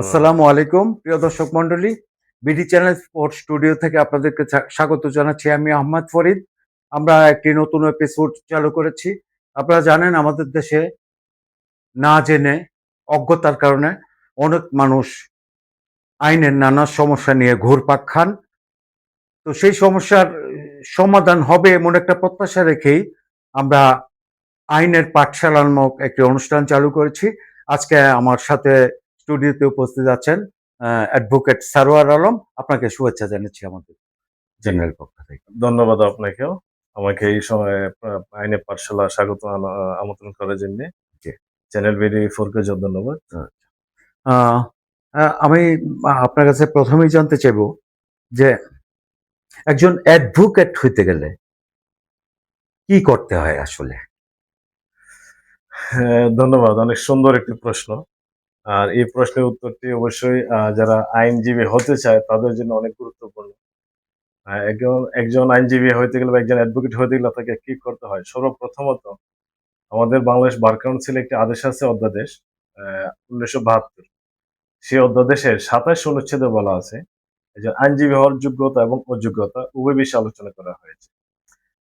আসসালামু আলাইকুম প্রিয় দর্শক মন্ডলী, বিডি চ্যানেল স্পোর্টস স্টুডিও থেকে আপনাদেরকে স্বাগত জানাচ্ছি। আমি আহমদ ফরিদ। আমরা একটি নতুন এপিসোড চালু করেছি। আপনারা জানেন আমাদের দেশে না জেনে অজ্ঞতার কারণে অনেক মানুষ আইনের নানা সমস্যা নিয়ে ঘুরপাক খান। তো সেই সমস্যার সমাধান হবে এমন একটা প্রত্যাশা রেখেই আমরা আইনের পাঠশালা নামক একটি অনুষ্ঠান চালু করেছি। আজকে আমার সাথে স্টুডিওতে উপস্থিত আছেন অ্যাডভোকেট সারোয়ার আলম। আপনাকে শুভেচ্ছা জানাচ্ছি আমাদের চ্যানেলের পক্ষ থেকে। ধন্যবাদ আপনাকেও আমাকে এই সময় আইনের পাঠশালা স্বাগত আমন্ত্রণ করার জন্য। চ্যানেল বিডি ফোরকে ধন্যবাদ। আহ, আমি আপনার কাছে প্রথমেই জানতে চাইব যে একজন অ্যাডভোকেট হইতে গেলে কি করতে হয় আসলে? ধন্যবাদ, অনেক সুন্দর একটি প্রশ্ন। আর এই প্রশ্নের উত্তরটি অবশ্যই যারা আইনজীবী হতে চায় তাদের জন্য অনেক গুরুত্বপূর্ণ। একজন আইনজীবী হইতে গেলে বা একজন অ্যাডভোকেট হইতে গেলে তাকে কি করতে হয়? সর্বপ্রথমত আমাদের বাংলাদেশ বার কাউন্সিলে একটি আদেশ আছে, অধ্যাদেশ 1972। সেই অধ্যাদেশের 27 অনুচ্ছেদে বলা আছে যে আইনজীবী হওয়ার যোগ্যতা এবং অযোগ্যতা উভয় বিষয়ে আলোচনা করা হয়েছে।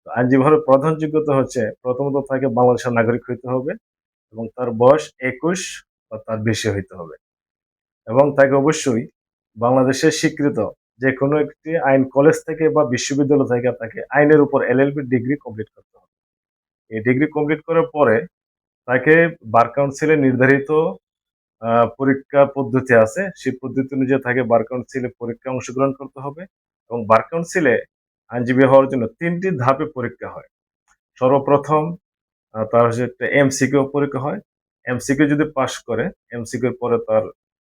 তো আইনজীবী হওয়ার প্রধান যোগ্যতা হচ্ছে প্রথমত তাকে বাংলাদেশের নাগরিক হইতে হবে এবং তার বয়স 21 বা তার বেশি হইতে হবে এবং তাকে অবশ্যই বাংলাদেশের স্বীকৃত যে কোনো একটি আইন কলেজ থেকে বা বিশ্ববিদ্যালয় থেকে তাকে আইনের উপর এলএলবি ডিগ্রি কমপ্লিট করতে হবে। এই ডিগ্রি কমপ্লিট করার পরে তাকে বার কাউন্সিলে নির্ধারিত পরীক্ষা পদ্ধতি আছে, সেই পদ্ধতি অনুযায়ী তাকে বার কাউন্সিলে পরীক্ষায় অংশগ্রহণ করতে হবে এবং বার কাউন্সিলে আইনজীবী হওয়ার জন্য 3টি ধাপে পরীক্ষা হয়। সর্বপ্রথম তার হচ্ছে একটা এমসিকিউ পরীক্ষা হয়। এমসিকিউ যদি পাশ করে, এমসিকিউর পরে তার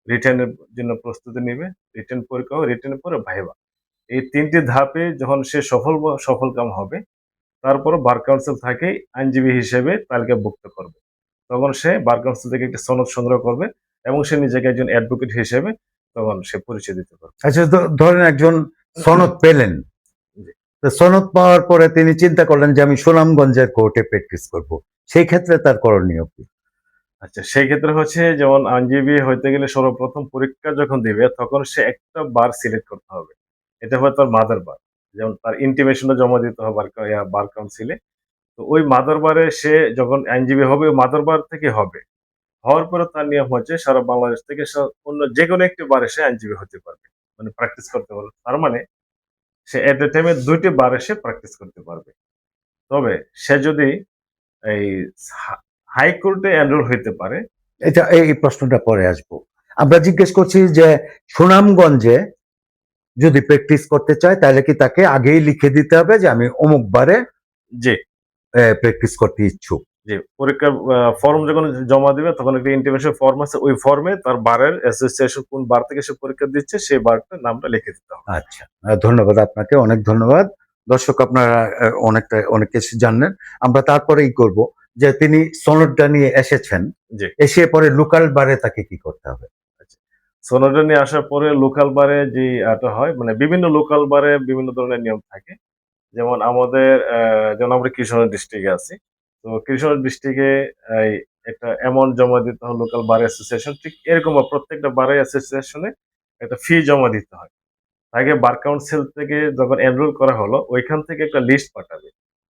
রিটেনের জন্য প্রস্তুতি নেবে, রিটেন পরীক্ষা হয়, রিটেনের পরে ভাইভা। এই 3টি ধাপে যখন সে সফলকাম হবে, তারপর বার কাউন্সিল তাকে আইনজীবী হিসেবে তালিকাভুক্ত করবে। তখন সে বার কাউন্সিল থেকে একটি সনদ সংগ্রহ করবে এবং সে নিজেকে একজন অ্যাডভোকেট হিসেবে তখন সে পরিচয় দিতে পারবে। আচ্ছা, ধরেন একজন সনদ পেলেন, সনদ পাওয়ার পরে তিনি চিন্তা করলেন যে আমি সুনামগঞ্জের কোর্টে প্র্যাকটিস করব, সেই ক্ষেত্রে তার করণীয় কি? আচ্ছা, সেই ক্ষেত্রে হচ্ছে যেমন আইনজীবী হইতে গেলে সর্বপ্রথম পরীক্ষা যখন দিবে তখন সে একটা বার সিলেক্ট করতে হবে। এটা হয় তার মাদার বার। যেমন তার ইন্টিমেশনটা জমা দিতে হবে বার কাউন্সিলে। তো ওই মাদার বারে সে যখন আইনজীবী হবে ওই মাদার বার থেকে হবে। হওয়ার পরে তার নিয়ম হচ্ছে সারা বাংলাদেশ থেকে অন্য যেকোনো একটি বারে সে আইনজীবী হতে পারবে। মানে প্র্যাকটিস করতে পারবে। তার মানে সে এট এ টাইমে ২ টি বারে সে প্র্যাকটিস করতে পারবে। তবে সে যদি এই হাইকোর্টে এনরোল হইতে পারে। এটা এই প্রশ্নটা পরে আসবো। আমরা জিজ্ঞেস করছি যে সুনামগঞ্জে যদি প্র্যাকটিস করতে চায় তাহলে কি তাকে আগেই লিখে দিতে হবে যে আমি অমুক বারে জি প্র্যাকটিস করতে ইচ্ছুক? জি পরীক্ষার ফর্ম যখন জমা দিবে তখন একটা ইন্টিমেশন ফর্ম আছে, ওই ফর্মে তার বারের অ্যাসোসিয়েশন কোন বার থেকে সে পরীক্ষা দিচ্ছে সেই বারটার নামটা লিখে দিতে হবে। আচ্ছা, ধন্যবাদ আপনাকে, অনেক ধন্যবাদ। দর্শক আপনারা অনেক কিছু জানলেন। আমরা তারপরেই করব যে তিনি সনদটা নিয়ে এসেছেন, এসে পরে লোকাল বারে তাকে কি করতে হবে? সনদটা নিয়ে আসার পরে লোকাল বারে যে হয়, মানে বিভিন্ন লোকাল বারে বিভিন্ন ধরনের নিয়ম থাকে। যেমন আমাদের যেমন আমরা কিশোরগঞ্জ ডিস্ট্রিক্টে আছি। তো কিশোরগঞ্জ ডিস্ট্রিক্টে এই একটা অ্যামাউন্ট জমা দিতে হয় লোকাল বার অ্যাসোসিয়েশন, ঠিক এরকম প্রত্যেকটা বার অ্যাসোসিয়েশনে একটা ফি জমা দিতে হয়। তাকে বার কাউন্সিল থেকে যখন এনরোল করা হলো ওইখান থেকে একটা লিস্ট পাঠাবে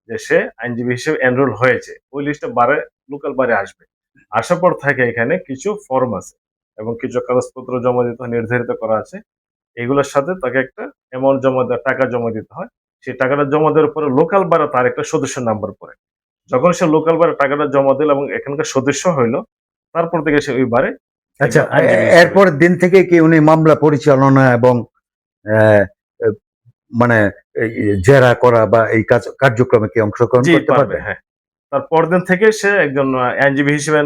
যে সে আইনজীবী হিসেবে এনরোল হয়েছে। ওই লিস্টটা লোকাল বারে আসবে। আসার পর থাকে এখানে কিছু ফর্ম আছে এবং কিছু কাগজপত্র জমা দিতে হয়, নির্ধারিত করা আছে। এগুলোর সাথে তাকে একটা অ্যামাউন্ট টাকা জমা দিতে হয়। সেই টাকাটা জমা দেওয়ার পরে লোকাল বারে তার একটা সদস্য নাম্বার পড়ে। যখন সে লোকাল বারে টাকাটা জমা দিল এবং এখানকার সদস্য হইলো, তারপর থেকে সে ওই বারে আচ্ছা, এরপর দিন থেকে কি উনি মামলা পরিচালনা এবং মানে জেরা করা বা এই কার্যক্রমে কি অংশগ্রহণ করতে পারবে? হ্যাঁ, তার পরদিন থেকে সে একজন আইনজীবী হিসেবে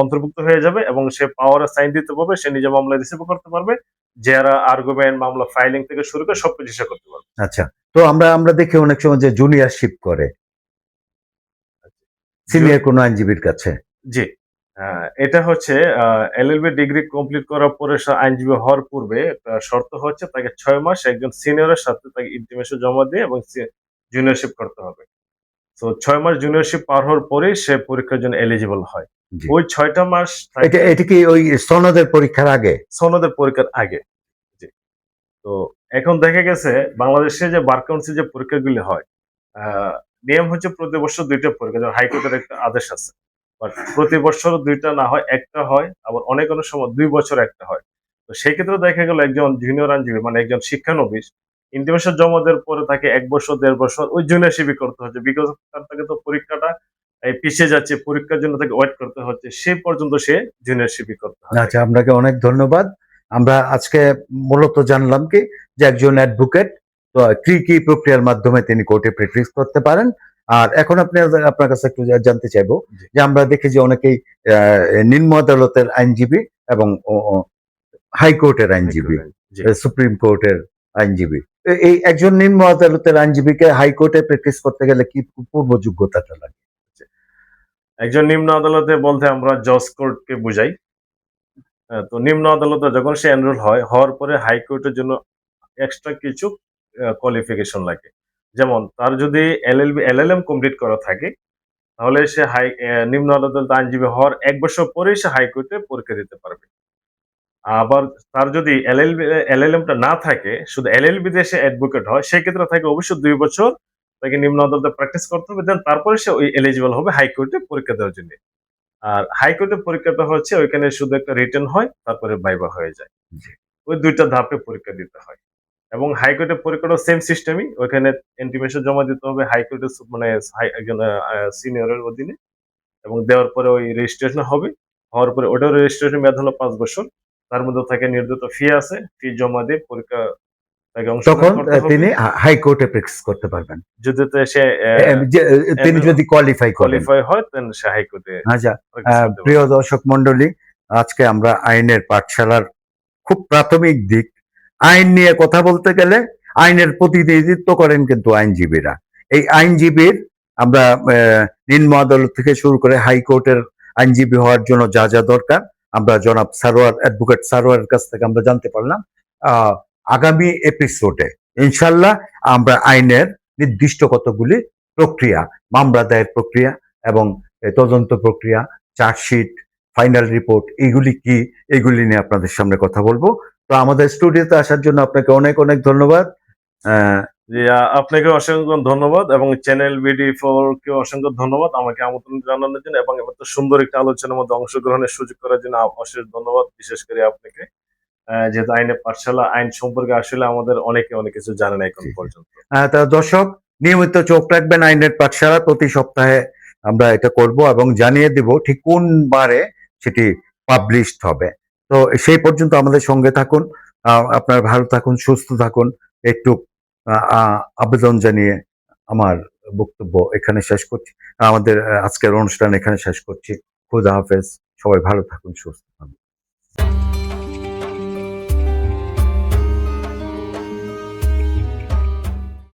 অন্তর্ভুক্ত হয়ে যাবে এবং সে পাওয়ারে সাইন দিতে পারবে, সে নিজে মামলা রিসিভ করতে পারবে, জেরা, আর্গুমেন্ট, মামলা ফাইলিং থেকে শুরু করে সবকিছু সে করতে পারবে। আচ্ছা, তো আমরা দেখি অনেক সময় যে জুনিয়রশিপ করে সিনিয়র কোন আইনজীবীর কাছে। জি, এটা হচ্ছে এলএলবি ডিগ্রি কমপ্লিট করার পরে আইনজীবী হওয়ার পূর্বে একটা শর্ত হচ্ছে তাকে 6 মাস একজন সিনিয়রের সাথে তাকে ইন্টিমেশন জমা দিয়ে এবং জুনিয়রশিপ করতে হবে। তো 6 মাস জুনিয়রশিপ পার হওয়ার পরেই সে পরীক্ষার জন্য এলিজিবল হয়। জি। ওই 6টা মাস এটা থাকে এটা কি ওই সনদের পরীক্ষার আগে? সনদের পরীক্ষার আগে। জি। তো এখন দেখা গেছে বাংলাদেশে যে বার কাউন্সিল যে পরীক্ষাগুলি হয়, আহ, নিয়ম হচ্ছে প্রতি বছর 2টা পরীক্ষা, যেমন হাইকোর্টের একটা আদেশ আছে। বাট প্রতি বছর 2টা না হয়, একটা হয়, আবার অনেক অনেক সময় 2 বছর একটা হয়। তো সেই ক্ষেত্রে দেখা গেল একজন জুনিয়র আইনজীবী মানে একজন শিক্ষানবিশ ইন্টিমেশন জমা দেওয়ার পরে তাকে 1 বছর 1.5 বছর ওই জুনিয়রশিপই করতে হচ্ছে, বিকজ তাকে তো পরীক্ষাটা পিছিয়ে যাচ্ছে, পরীক্ষার জন্য তাকে ওয়েট করতে হচ্ছে, সেই পর্যন্ত সে জুনিয়রশিপই করতে হয় আচ্ছা, তাকে। আপনাকে অনেক ধন্যবাদ। আমরা আজকে মূলত জানলাম কি যে একজন অ্যাডভোকেট তো কি কি প্রক্রিয়ার মাধ্যমে তিনি কোর্টে প্র্যাকটিস করতে পারেন। আর এখন আপনার কাছে একটু জানতে চাইবো জি, যে আমরা দেখি যে অনেকেই নিম্ন আদালতের আইনজীবী এবং হাইকোর্টের আইনজীবী, হাইকোর্ট জি। সুপ্রিম কোর্টের আইনজীবী। এই একজন নিম্ন আদালতের আইনজীবীকে হাইকোর্টে প্র্যাকটিস করতে গেলে কি পূর্ব যোগ্যতাটা লাগে? একজন নিম্ন আদালতে বলতে আমরা জজ কোর্টকে বুঝাই। তো নিম্ন আদালতে যখন সে এনরোল হয়, হওয়ার পরে হাইকোর্টের জন্য এক্সট্রা কিছু কোয়ালিফিকেশন লাগে। যেমন তার যদি এলএলবি, এলএলএম কমপ্লিট করা থাকে, তাহলে সে নিম্ন আদালতে আইনজীবী হওয়ার 1 বছর পরেই সে হাইকোর্টে পরীক্ষা দিতে পারবে। আবার তার যদি এলএলএমটা না থাকে, শুধু এলএলবি দিয়ে সে অ্যাডভোকেট হয়, সেক্ষেত্রে তাকে অবশ্যই 2 বছর তাকে নিম্ন আদালতে প্র্যাকটিস করতে হবে। দেন তারপরে সে ওই এলিজিবল হবে হাইকোর্টে পরীক্ষা দেওয়ার জন্য। আর হাইকোর্টের পরীক্ষাটা হচ্ছে ওইখানে শুধু একটা রিটেন হয়, তারপরে ভাইভা হয়ে যায়। জি। ওই ২টা ধাপে পরীক্ষা দিতে হয়। এবং হাইকোর্টের পরীক্ষাটাও সেম সিস্টেমই। ওইখানে ইন্টিমেশন জমা দিতে হবে হাইকোর্টের মানে একজন সিনিয়রের অধীনে, এবং দেওয়ার পরে ওই রেজিস্ট্রেশন হবে। হওয়ার পরে ওটার রেজিস্ট্রেশন মেয়াদ হলো ৫ বছর। তার মধ্যে থাকে নির্ধারিত ফি আছে। ফি জমা দিয়ে পরীক্ষা তাকে অংশগ্রহণ তখন করতে হবে। তিনি হাইকোর্টে প্র্যাকটিস করতে পারবেন যদি সে তিনি যদি কোয়ালিফাই করেন। কোয়ালিফাই হয়, দেন সে হাইকোর্টে আচ্ছা, প্র্যাকটিস করতে প্রিয় পারবে। দর্শক মন্ডলী, আজকে আমরা আইনের পাঠশালার খুব প্রাথমিক দিক, আইন নিয়ে কথা বলতে গেলে আইনের প্রতিনিধিত্ব করেন কিন্তু আইনজীবীরা। এই আইনজীবীর আমরা নিম্ন আদালত থেকে শুরু করে হাইকোর্টের আইনজীবী হওয়ার জন্য যা যা দরকার আমরা জনাব সারোয়ার, অ্যাডভোকেট সারোয়ারের কাছ থেকে আমরা জানতে পারলাম। আগামী এপিসোডে ইনশাল্লাহ আমরা আইনের নির্দিষ্ট কতগুলি প্রক্রিয়া, মামলা দায়ের প্রক্রিয়া এবং তদন্ত প্রক্রিয়া, চার্জশিট, ফাইনাল রিপোর্ট, এগুলি কি, এগুলি নিয়ে আপনাদের সামনে কথা বলবো। তো আমাদের স্টুডিওতে আসার জন্য আপনাকে অনেক অনেক ধন্যবাদ। আহ, জি, আপনাকে অসংখ্য ধন্যবাদ, এবং চ্যানেল BD4 কে অসংখ্য ধন্যবাদ আমাকে আমন্ত্রণ জানানোর জন্য, এবং এত সুন্দর একটা আলোচনার মধ্যে অংশগ্রহণের সুযোগ করার জন্য অশেষ ধন্যবাদ, বিশেষ করে আপনাকে। যেহেতু আইনের পাঠশালা, আইন সম্পর্কে আসলে আমাদের অনেকে অনেক কিছু জানে না এখন পর্যন্ত। তা দর্শক নিয়মিত চোখ রাখবেন আইনের পাঠশালা, প্রতি সপ্তাহে আমরা এটা করব এবং জানিয়ে দিব ঠিক কোন বারে সেটি পাবলিশড হবে। তো সেই পর্যন্ত আমাদের সঙ্গে থাকুন। আপনারা ভালো থাকুন, সুস্থ থাকুন। একটু আবেদন জানিয়ে আমার বক্তব্য এখানে শেষ করছি। আমাদের আজকের অনুষ্ঠান এখানে শেষ করছি। খুদা হাফেজ। সবাই ভালো থাকুন, সুস্থ থাকুন।